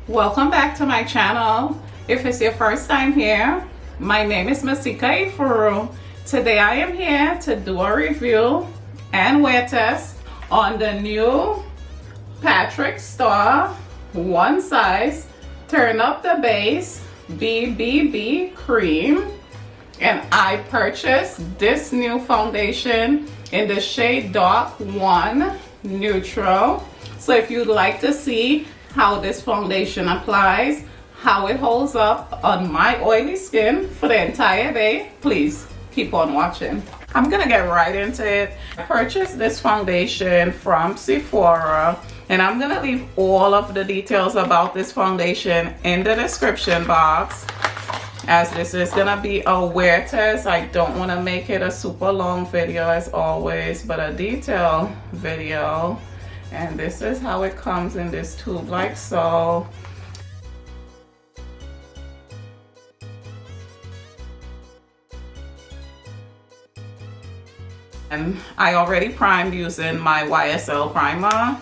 Welcome back to my channel. If it's your first time here, my name is Masika Ifuru. Today I am here to do a review and wear test on the new Patrick Starrr one size turn up the base BBB cream, and I purchased this new foundation in the shade Dark 1 Neutral. So if you'd like to see how this foundation applies, how it holds up on my oily skin for the entire day, please keep on watching. I'm gonna get right into it. I purchased this foundation from Sephora, and I'm gonna leave all of the details about this foundation in the description box, as this is gonna be a wear test. I don't want to make it a super long video as always, but a detailed video. And this is how it comes in this tube, like so. And I already primed using my YSL primer.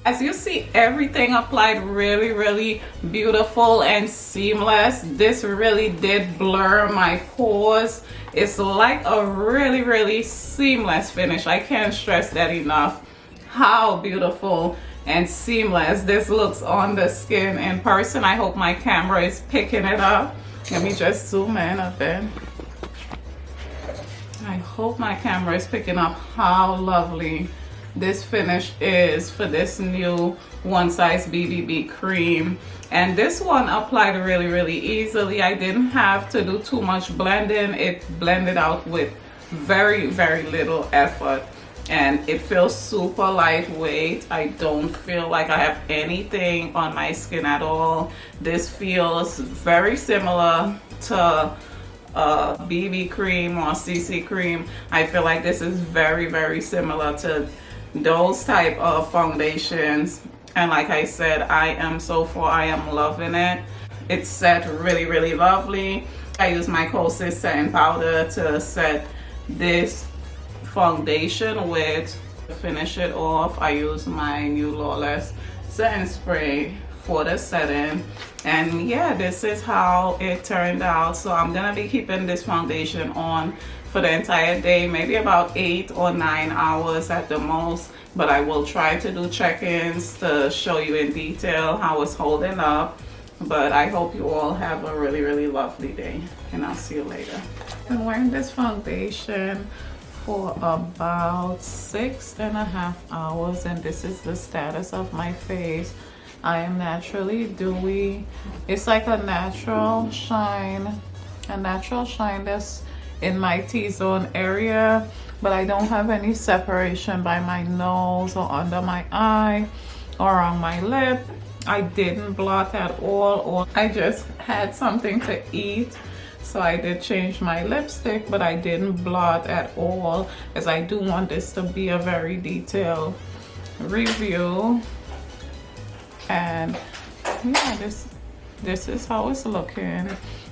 As you see, everything applied really beautiful and seamless. This really did blur my pores. It's like a really seamless finish. I can't stress that enough, how beautiful and seamless this looks on the skin in person. I hope my camera is picking it up. Let me just zoom in a bit. I hope my camera is picking up how lovely this finish is for this new one size BBB cream. And this one applied really easily. I didn't have to do too much blending. It blended out with very little effort, and it feels super lightweight. I don't feel like I have anything on my skin at all. This feels very similar to BB cream or CC cream. I feel like this is very similar to those type of foundations, and like I said, I am loving it. It's set really lovely. I use my Cosys setting powder to set this foundation with. To finish it off, I use my new Lawless setting spray for the setting. And yeah, this is how it turned out. So I'm gonna be keeping this foundation on for the entire day, maybe about 8 or 9 hours at the most, but I will try to do check-ins to show you in detail how it's holding up. But I hope you all have a really lovely day, and I'll see you later. I'm wearing this foundation for about 6.5 hours, and this is the status of my face. I am naturally dewy. It's like a natural shine that's in my T-zone area, but I don't have any separation by my nose or under my eye or on my lip. I didn't blot at all, or I just had something to eat, so I did change my lipstick, but I didn't blot at all, as I do want this to be a very detailed review. And yeah, this is how it's looking.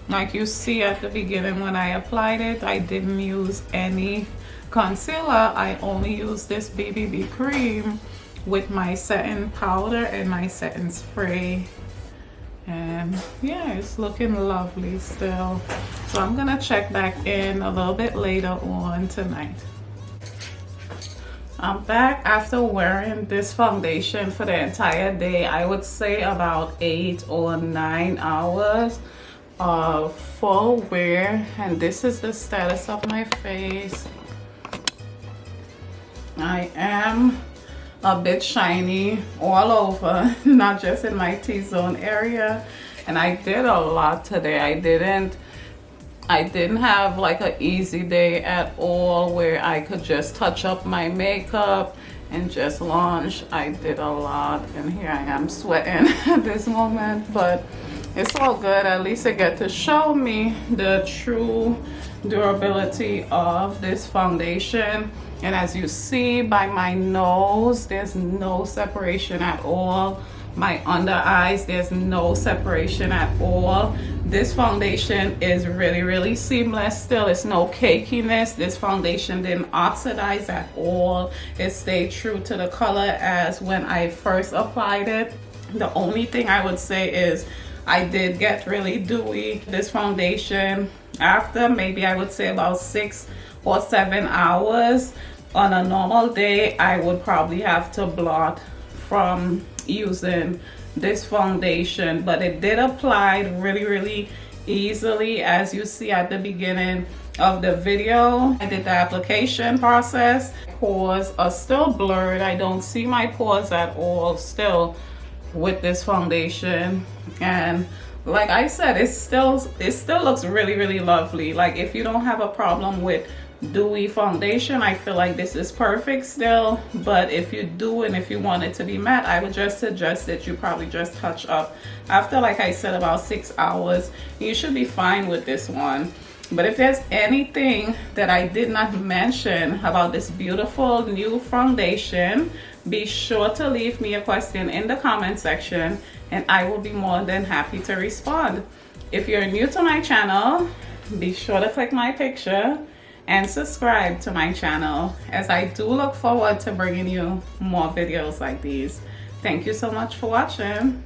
Like you see at the beginning when I applied it, I didn't use any concealer. I only used this BB cream with my setting powder and my setting spray. And yeah, it's looking lovely still. So I'm gonna check back in a little bit later on tonight. I'm back after wearing this foundation for the entire day. I would say about 8 or 9 hours of full wear, and this is the status of my face. I am a bit shiny all over, not just in my T-zone area. And I did a lot today. I didn't have like an easy day at all where I could just touch up my makeup and just launch. I did a lot, and here I am sweating at this moment, but it's all good. At least it get to show me the true durability of this foundation. And as you see by my nose, there's no separation at all. My under eyes, there's no separation at all. This foundation is really seamless still. It's no cakiness. This foundation didn't oxidize at all. It stayed true to the color as when I first applied it. The only thing I would say is I did get really dewy. This foundation, after maybe I would say about 6 or 7 hours, on a normal day, I would probably have to blot from using this foundation, but it did apply really easily. As you see at the beginning of the video, I did the application process. Pores are still blurred. I don't see my pores at all still with this foundation. And like I said, it still looks really lovely. Like if you don't have a problem with dewy foundation, I feel like this is perfect still. But if you do, and if you want it to be matte, I would just suggest that you probably just touch up after, like I said, about 6 hours. You should be fine with this one. But if there's anything that I did not mention about this beautiful new foundation, be sure to leave me a question in the comment section, and I will be more than happy to respond. If you're new to my channel, be sure to click my picture and subscribe to my channel, as I do look forward to bringing you more videos like these. Thank you so much for watching.